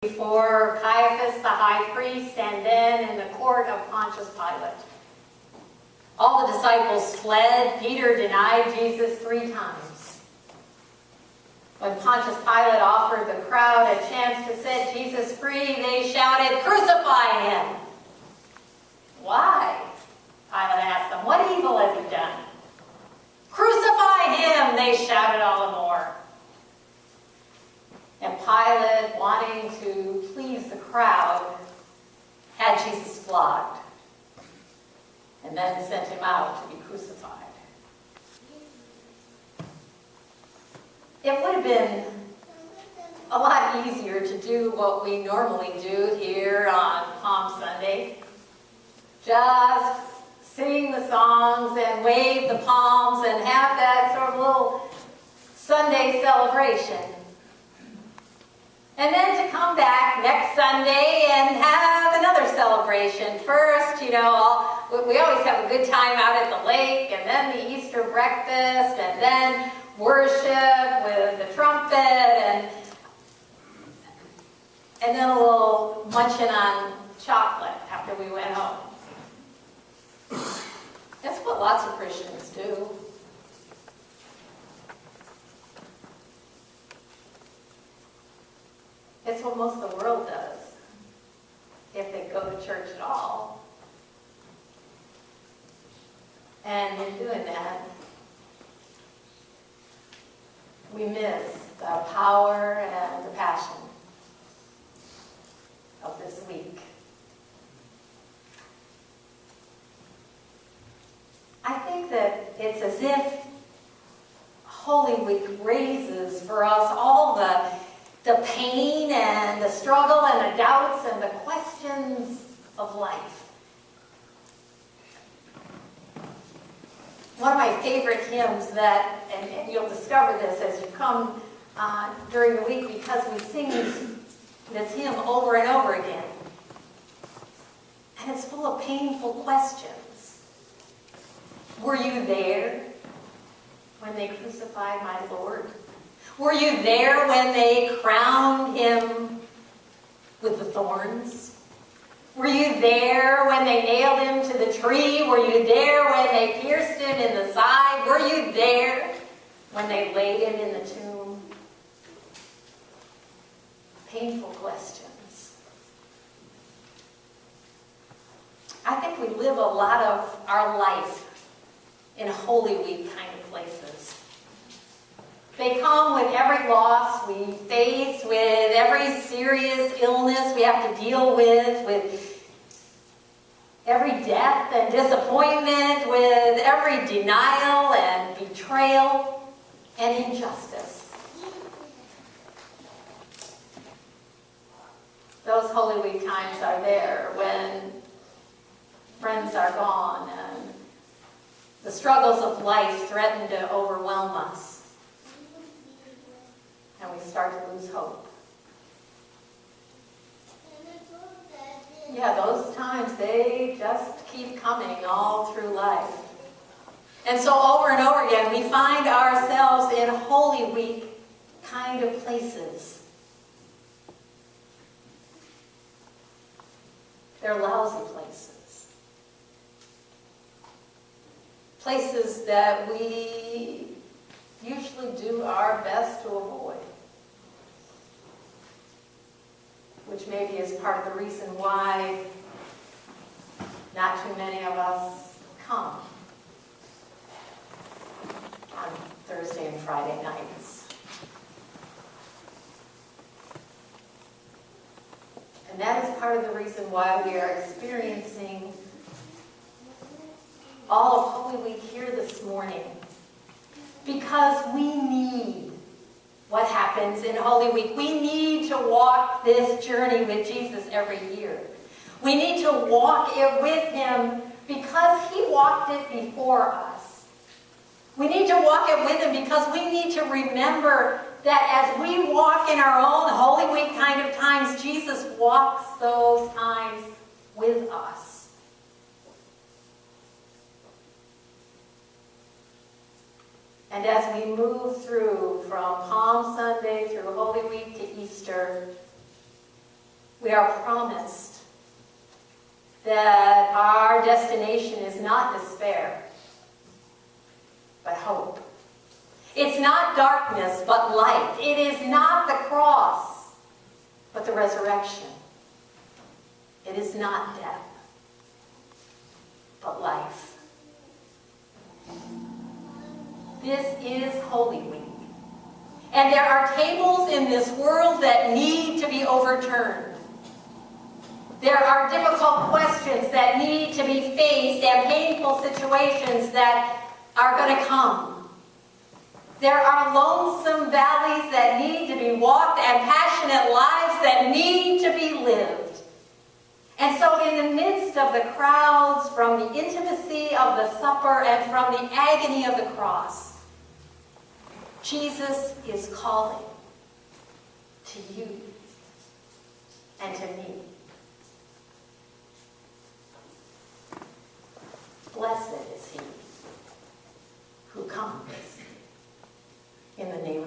before Caiaphas the high priest, and then in the court of Pontius Pilate. All the disciples fled. Peter denied Jesus 3 times. When Pontius Pilate offered the crowd a chance to set Jesus free, they shouted, "Crucify him!" "Why?" Pilate asked them. "What evil has he done?" "Crucify him!" they shouted all the more. And Pilate, wanting to please the crowd, had Jesus flogged and then sent him out to be crucified. It would have been a lot easier to do what we normally do here on Palm Sunday. Just sing the songs and wave the palms and have that sort of little Sunday celebration. And then to come back next Sunday and have another celebration. First, we always have a good time out at the lake, and then the Easter breakfast, and then worship with the trumpet, and then a little munching on chocolate after we went home. That's what lots of Christians do. It's what most of the world does, if they go to church at all. And in doing that, we miss the power and the passion of this week. I think that it's as if Holy Week raises for us all the pain and the struggle and the doubts and the questions of life. One of my favorite hymns and you'll discover this as you come during the week, because we sing this hymn over and over again. And it's full of painful questions. Were you there when they crucified my Lord? Were you there when they crowned him with the thorns? Were you there when they nailed him to the tree? Were you there when they pierced him in the side? Were you there when they laid him in the tomb? Painful questions. I think we live a lot of our life in Holy Week kind of places. They come with every loss we face, with every serious illness we have to deal with every death and disappointment, with every denial and betrayal and injustice. Those Holy Week times are there when friends are gone and the struggles of life threaten to overwhelm us. And we start to lose hope. Yeah, those times, they just keep coming all through life. And so over and over again, we find ourselves in Holy Week kind of places. They're lousy places. Places that we usually do our best to avoid. Which maybe is part of the reason why not too many of us come on Thursday and Friday nights. And that is part of the reason why we are experiencing all of Holy Week here this morning. Because we need what happens in Holy Week. We need to walk this journey with Jesus every year. We need to walk it with him because he walked it before us. We need to walk it with him because we need to remember that as we walk in our own Holy Week kind of times, Jesus walks those times with us. And as we move through from Palm Sunday through Holy Week to Easter, we are promised that our destination is not despair, but hope. It's not darkness, but light. It is not the cross, but the resurrection. It is not death, but life. This is Holy Week. And there are tables in this world that need to be overturned. There are difficult questions that need to be faced and painful situations that are going to come. There are lonesome valleys that need to be walked and passionate lives that need to be lived. And so in the midst of the crowds, from the intimacy of the supper and from the agony of the cross, Jesus is calling to you and to me. Blessed is he who comes in the name